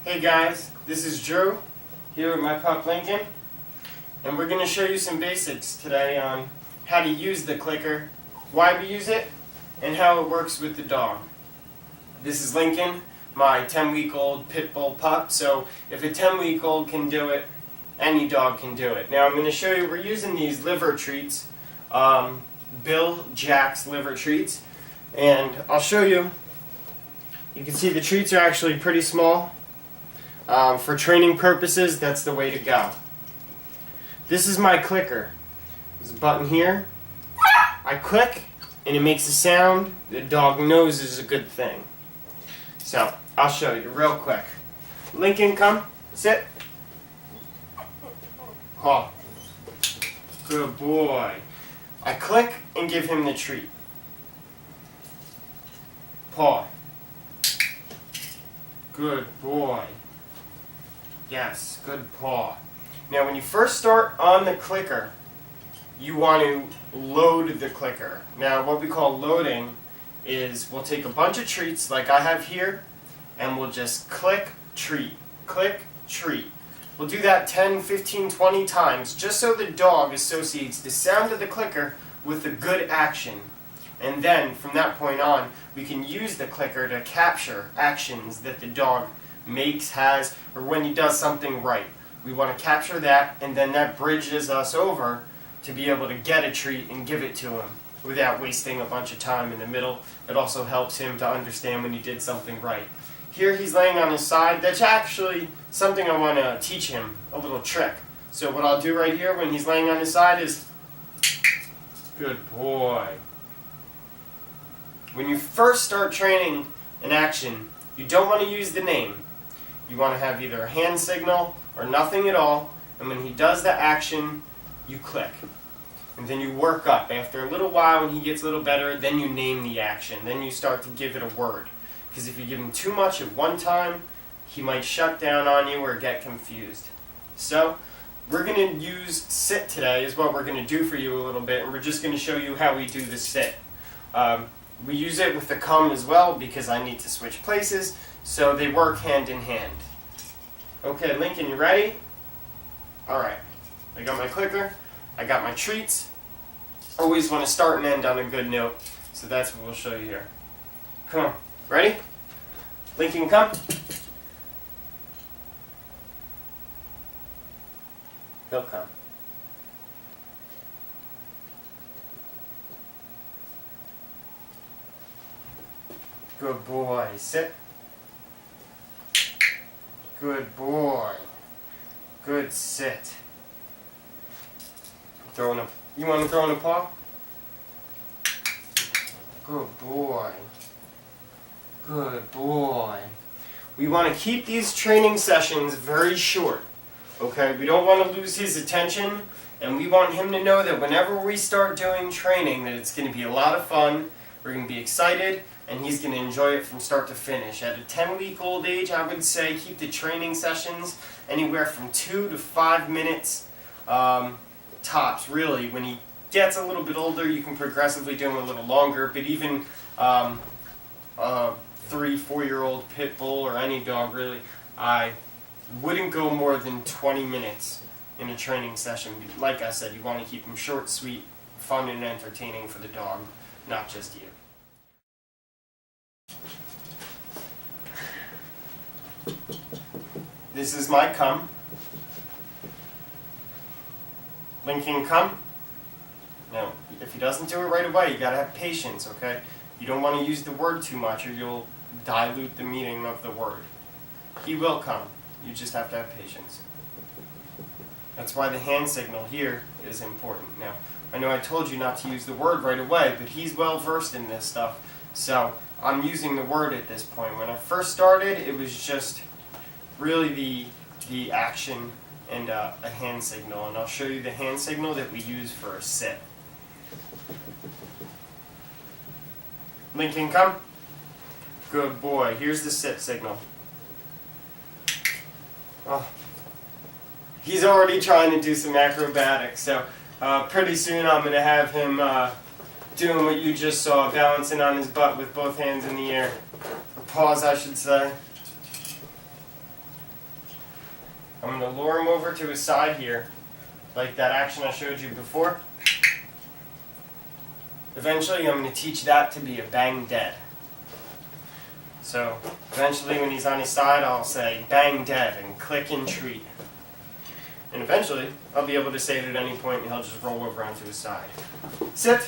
Hey guys, this is Drew here with my pup Lincoln, and we're going to show you some basics today on how to use the clicker, why we use it, and how it works with the dog. This is Lincoln, my 10-week-old pit bull pup, so if a 10-week-old can do it, any dog can do it. Now I'm going to show you, we're using these liver treats, Bill Jack's liver treats, and I'll show you. You can see the treats are actually pretty small. For training purposes, that's the way to go. This is my clicker. There's a button here. I click and it makes a sound the dog knows is a good thing. So, I'll show you real quick. Lincoln, come, sit. Oh, good boy. I click and give him the treat. Paw. Good boy. Yes, good paw. Now when you first start on the clicker, you want to load the clicker. Now what we call loading is we'll take a bunch of treats like I have here and we'll just click, treat, click, treat. We'll do that 10, 15, 20 times just so the dog associates the sound of the clicker with a good action. And then from that point on, we can use the clicker to capture actions that the dog makes, has, or when he does something right. We want to capture that, and then that bridges us over to be able to get a treat and give it to him without wasting a bunch of time in the middle. It also helps him to understand when he did something right. Here he's laying on his side. That's actually something I want to teach him, a little trick. So what I'll do right here when he's laying on his side is, good boy. When you first start training an action, you don't want to use the name. You want to have either a hand signal or nothing at all, and when he does the action, you click. And then you work up. After a little while, when he gets a little better, then you name the action. Then you start to give it a word. Because if you give him too much at one time, he might shut down on you or get confused. So, we're going to use sit today is what we're going to do for you a little bit, and we're just going to show you how we do the sit. We use it with the come as well because I need to switch places, so they work hand in hand. Okay, Lincoln, you ready? Alright, I got my clicker, I got my treats. Always want to start and end on a good note, so that's what we'll show you here. Come on, ready? Lincoln, come. He'll come. Good boy. Sit. Good boy. Good sit. You want to throw in a paw? Good boy. Good boy. We want to keep these training sessions very short. Okay? We don't want to lose his attention, and we want him to know that whenever we start doing training that it's going to be a lot of fun, we're going to be excited, and he's going to enjoy it from start to finish. At a 10-week-old age, I would say keep the training sessions anywhere from 2 to 5 minutes tops, really. When he gets a little bit older, you can progressively do them a little longer, but even a 3-4-year-old pit bull or any dog, really, I wouldn't go more than 20 minutes in a training session. Like I said, you want to keep them short, sweet, fun, and entertaining for the dog, not just you. This is my come. Lincoln, come. Now, if he doesn't do it right away, you gotta have patience, okay? You don't want to use the word too much or you'll dilute the meaning of the word. He will come. You just have to have patience. That's why the hand signal here is important. Now, I know I told you not to use the word right away, but he's well versed in this stuff, so I'm using the word at this point. When I first started, it was just really the action and a hand signal, and I'll show you the hand signal that we use for a sit. Lincoln, come. Good boy. Here's the sit signal. Oh, he's already trying to do some acrobatics, so pretty soon I'm going to have him doing what you just saw, balancing on his butt with both hands in the air. Or paws, I should say. I'm going to lure him over to his side here, like that action I showed you before. Eventually I'm going to teach that to be a bang dead. So eventually when he's on his side, I'll say bang dead and click and treat. And eventually I'll be able to say it at any point and he'll just roll over onto his side. Sit.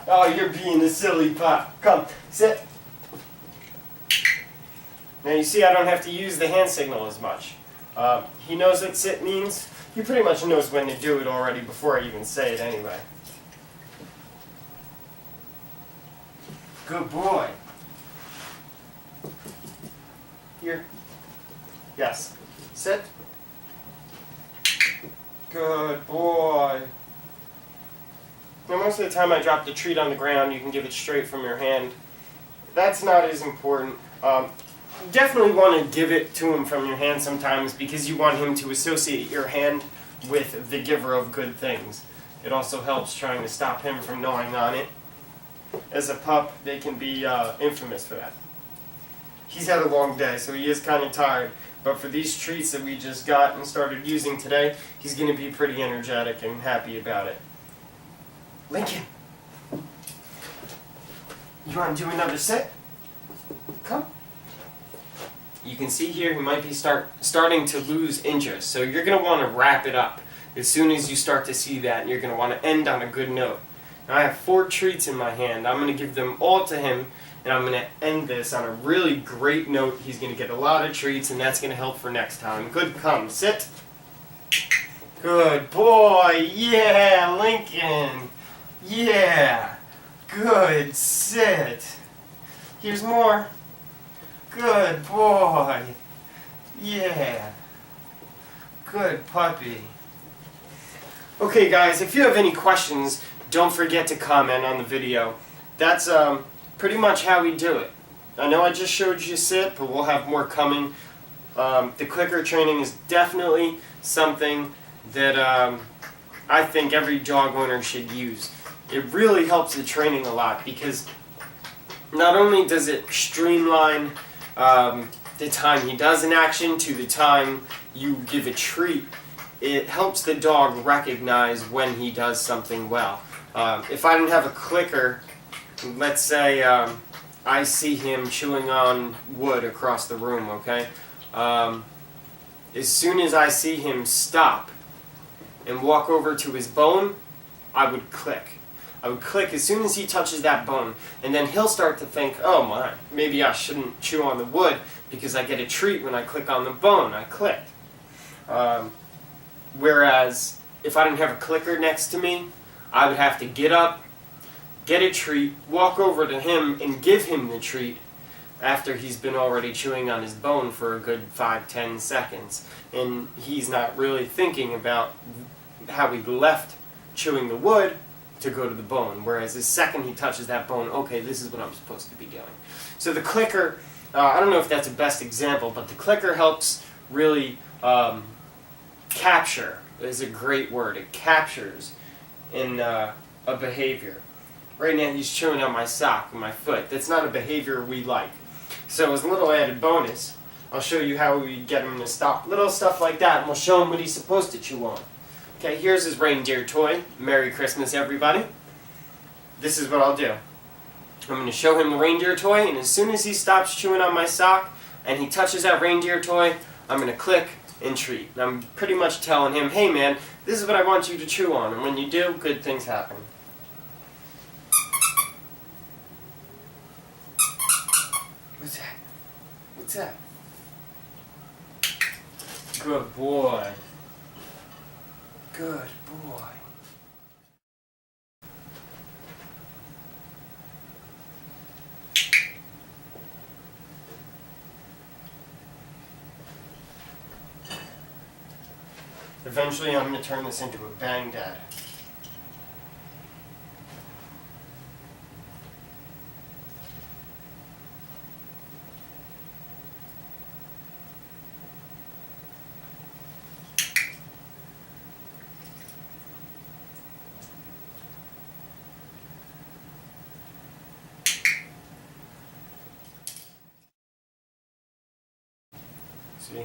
Oh, you're being a silly pup. Come, sit. Now you see I don't have to use the hand signal as much. He knows what sit means. He pretty much knows when to do it already before I even say it anyway. Good boy. Here. Yes. Sit. Good boy. Now most of the time I drop the treat on the ground, you can give it straight from your hand. That's not as important. You definitely want to give it to him from your hand sometimes because you want him to associate your hand with the giver of good things. It also helps trying to stop him from gnawing on it. As a pup, they can be infamous for that. He's had a long day, so he is kind of tired. But for these treats that we just got and started using today, he's going to be pretty energetic and happy about it. Lincoln! You want to do another sit? Come. You can see here he might be starting to lose interest, so you're going to want to wrap it up as soon as you start to see that, and you're going to want to end on a good note. Now I have 4 treats in my hand. I'm going to give them all to him, and I'm going to end this on a really great note. He's going to get a lot of treats, and that's going to help for next time. Good, come, sit. Good boy, yeah, Lincoln. Yeah, good, sit. Here's more. Good boy. Yeah. Good puppy. Okay guys, if you have any questions, don't forget to comment on the video. That's pretty much how we do it. I know I just showed you sit, but we'll have more coming. The clicker training is definitely something that I think every dog owner should use. It really helps the training a lot because not only does it streamline the time he does an action to the time you give a treat, it helps the dog recognize when he does something well. If I didn't have a clicker, let's say I see him chewing on wood across the room, okay? As soon as I see him stop and walk over to his bone, I would click. I would click as soon as he touches that bone, and then he'll start to think, oh my, maybe I shouldn't chew on the wood because I get a treat when I click on the bone. I clicked. Whereas if I didn't have a clicker next to me, I would have to get up, get a treat, walk over to him and give him the treat after he's been already chewing on his bone for a good 5-10 seconds. And he's not really thinking about how he left chewing the wood to go to the bone, whereas the second he touches that bone, okay, this is what I'm supposed to be doing. So the clicker, I don't know if that's the best example, but the clicker helps really capture, is a great word. It captures in a behavior. Right now he's chewing on my sock and my foot. That's not a behavior we like. So as a little added bonus, I'll show you how we get him to stop. Little stuff like that, and we'll show him what he's supposed to chew on. Okay, here's his reindeer toy. Merry Christmas, everybody. This is what I'll do. I'm going to show him the reindeer toy, and as soon as he stops chewing on my sock and he touches that reindeer toy, I'm going to click and treat. And I'm pretty much telling him, hey man, this is what I want you to chew on, and when you do, good things happen. What's that? What's that? Good boy. Good boy. Eventually I'm going to turn this into a bang dad. See?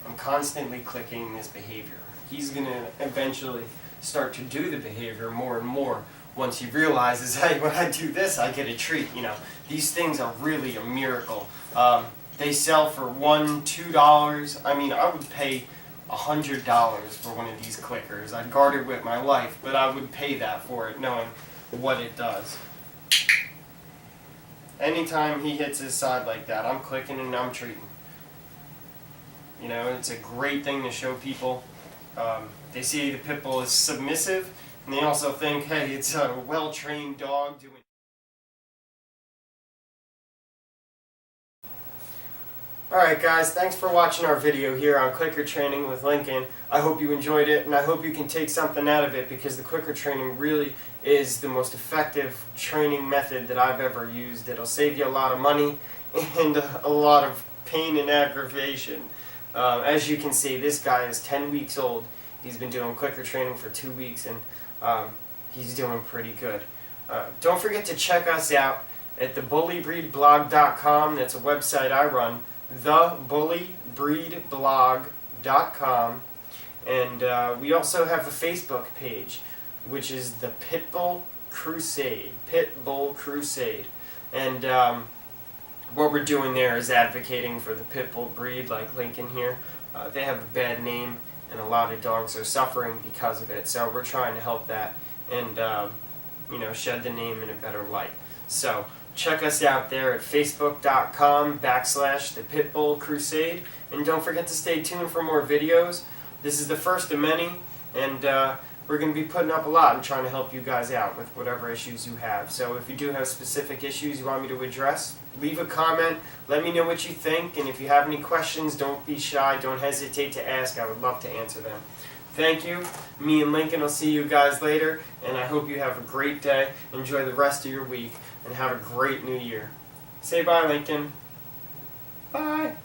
I'm constantly clicking this behavior. He's going to eventually start to do the behavior more and more once he realizes, hey, when I do this, I get a treat. You know, these things are really a miracle. They sell for $1, $2. I mean, I would pay $100 for one of these clickers. I'd guard it with my life, but I would pay that for it, knowing what it does. Anytime he hits his side like that, I'm clicking and I'm treating. You know, it's a great thing to show people. They see the pit bull is submissive, and they also think, hey, it's a well-trained dog doing. Alright guys, thanks for watching our video here on clicker training with Lincoln. I hope you enjoyed it, and I hope you can take something out of it, because the clicker training really is the most effective training method that I've ever used. It'll save you a lot of money and a lot of pain and aggravation. As you can see, this guy is 10 weeks old. He's been doing clicker training for 2 weeks, and he's doing pretty good. Don't forget to check us out at thebullybreedblog.com. That's a website I run. thebullybreedblog.com, and we also have a Facebook page, which is the Pitbull Crusade. Pitbull Crusade. And what we're doing there is advocating for the Pitbull breed, like Lincoln here. They have a bad name, and a lot of dogs are suffering because of it. So we're trying to help that and you know, shed the name in a better light. So check us out there at facebook.com/the Pitbull Crusade, and don't forget to stay tuned for more videos. This is the first of many, and we're going to be putting up a lot and trying to help you guys out with whatever issues you have. So if you do have specific issues you want me to address, leave a comment, let me know what you think, and if you have any questions, don't be shy, don't hesitate to ask. I would love to answer them. Thank you. Me and Lincoln will see you guys later, and I hope you have a great day. Enjoy the rest of your week, and have a great new year. Say bye, Lincoln. Bye.